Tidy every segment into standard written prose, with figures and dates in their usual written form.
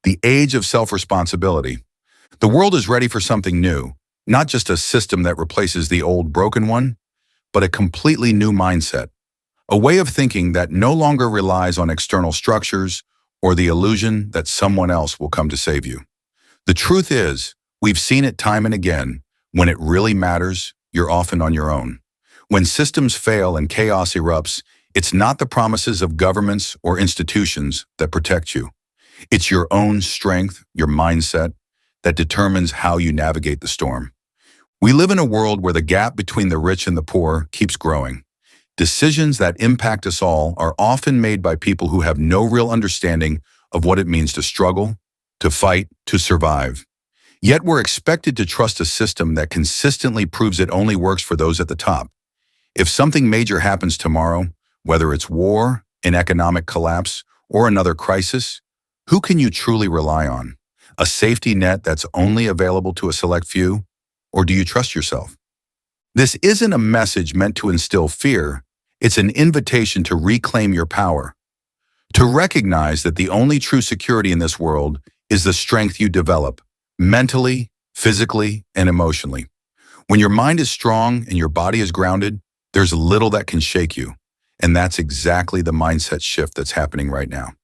the age of self-responsibility. The world is ready for something new, not just a system that replaces the old broken one, but a completely new mindset, a way of thinking that no longer relies on external structures or the illusion that someone else will come to save you. The truth is, we've seen it time and again, when it really matters, you're often on your own. When systems fail and chaos erupts, it's not the promises of governments or institutions that protect you. It's your own strength, your mindset, that determines how you navigate the storm. We live in a world where the gap between the rich and the poor keeps growing. Decisions that impact us all are often made by people who have no real understanding of what it means to struggle, to fight, to survive. Yet we're expected to trust a system that consistently proves it only works for those at the top. If something major happens tomorrow, whether it's war, an economic collapse, or another crisis, who can you truly rely on? A safety net that's only available to a select few? Or do you trust yourself? This isn't a message meant to instill fear. It's an invitation to reclaim your power, to recognize that the only true security in this world is the strength you develop, mentally, physically, and emotionally. When your mind is strong and your body is grounded, there's little that can shake you. And that's exactly the mindset shift that's happening right now.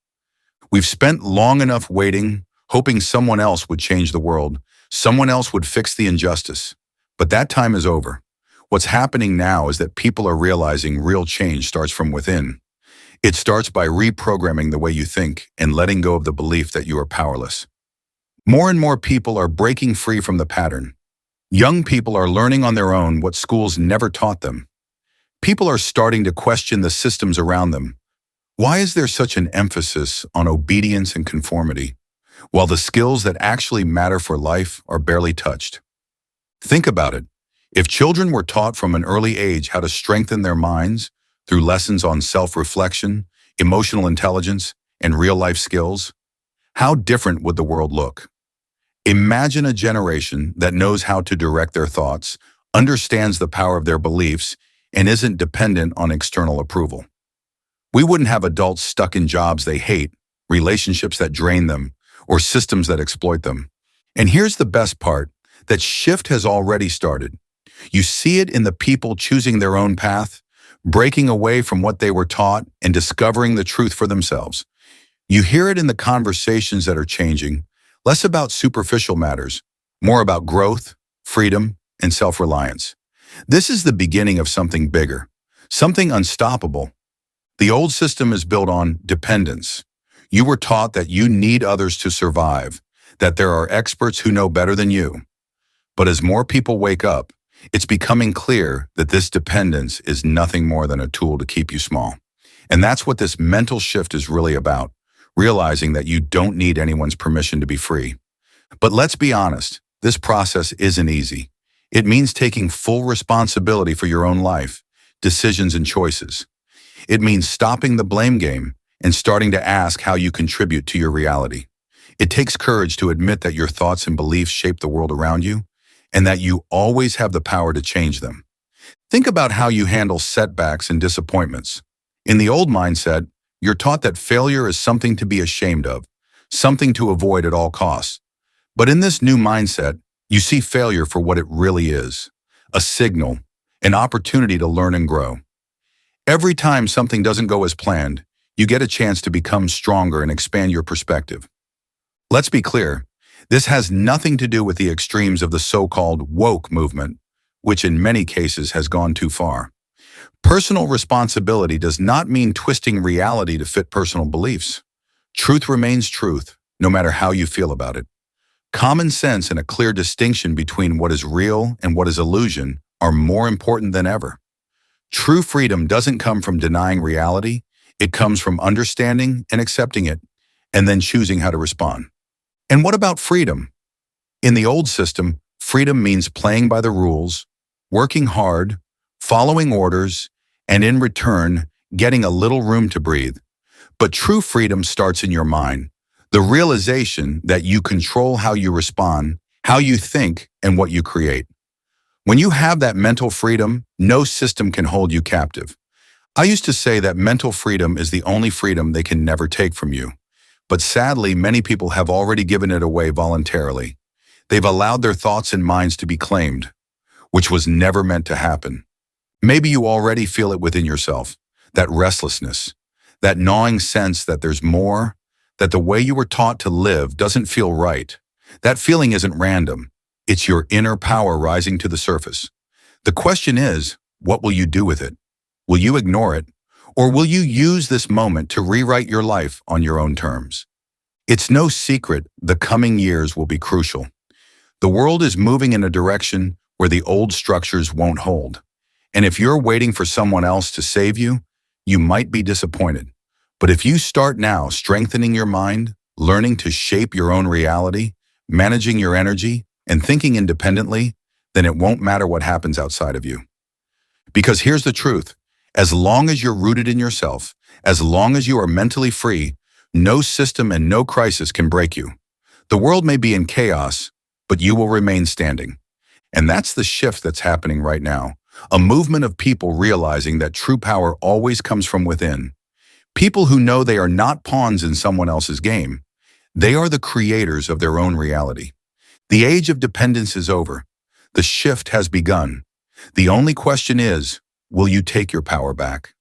We've spent long enough waiting, hoping someone else would change the world, someone else would fix the injustice. But that time is over. What's happening now is that people are realizing real change starts from within. It starts by reprogramming the way you think and letting go of the belief that you are powerless. More and more people are breaking free from the pattern. Young people are learning on their own what schools never taught them. People are starting to question the systems around them. Why is there such an emphasis on obedience and conformity, while the skills that actually matter for life are barely touched? Think about it. If children were taught from an early age how to strengthen their minds through lessons on self-reflection, emotional intelligence, and real-life skills, how different would the world look? Imagine a generation that knows how to direct their thoughts, understands the power of their beliefs, and isn't dependent on external approval. We wouldn't have adults stuck in jobs they hate, relationships that drain them, or systems that exploit them. And here's the best part, that shift has already started. You see it in the people choosing their own path, breaking away from what they were taught and discovering the truth for themselves. You hear it in the conversations that are changing, less about superficial matters, more about growth, freedom, and self-reliance. This is the beginning of something bigger, something unstoppable. The old system is built on dependence. You were taught that you need others to survive, that there are experts who know better than you. But as more people wake up, it's becoming clear that this dependence is nothing more than a tool to keep you small. And that's what this mental shift is really about, realizing that you don't need anyone's permission to be free. But let's be honest, this process isn't easy. It means taking full responsibility for your own life, decisions, and choices. It means stopping the blame game and starting to ask how you contribute to your reality. It takes courage to admit that your thoughts and beliefs shape the world around you, and that you always have the power to change them. Think about how you handle setbacks and disappointments. In the old mindset, you're taught that failure is something to be ashamed of, something to avoid at all costs. But in this new mindset, you see failure for what it really is, a signal, an opportunity to learn and grow. Every time something doesn't go as planned, you get a chance to become stronger and expand your perspective. Let's be clear, this has nothing to do with the extremes of the so-called woke movement, which in many cases has gone too far. Personal responsibility does not mean twisting reality to fit personal beliefs. Truth remains truth, no matter how you feel about it. Common sense and a clear distinction between what is real and what is illusion are more important than ever. True freedom doesn't come from denying reality, it comes from understanding and accepting it, and then choosing how to respond. And what about freedom? In the old system, freedom means playing by the rules, working hard, following orders, and in return, getting a little room to breathe. But true freedom starts in your mind, the realization that you control how you respond, how you think, and what you create. When you have that mental freedom, no system can hold you captive. I used to say that mental freedom is the only freedom they can never take from you. But sadly, many people have already given it away voluntarily. They've allowed their thoughts and minds to be claimed, which was never meant to happen. Maybe you already feel it within yourself, that restlessness, that gnawing sense that there's more, that the way you were taught to live doesn't feel right. That feeling isn't random. It's your inner power rising to the surface. The question is, what will you do with it? Will you ignore it? Or will you use this moment to rewrite your life on your own terms? It's no secret the coming years will be crucial. The world is moving in a direction where the old structures won't hold. And if you're waiting for someone else to save you, you might be disappointed. But if you start now strengthening your mind, learning to shape your own reality, managing your energy, and thinking independently, then it won't matter what happens outside of you. Because here's the truth. As long as you're rooted in yourself, as long as you are mentally free, no system and no crisis can break you. The world may be in chaos, but you will remain standing. And that's the shift that's happening right now. A movement of people realizing that true power always comes from within. People who know they are not pawns in someone else's game. They are the creators of their own reality. The age of dependence is over. The shift has begun. The only question is, will you take your power back?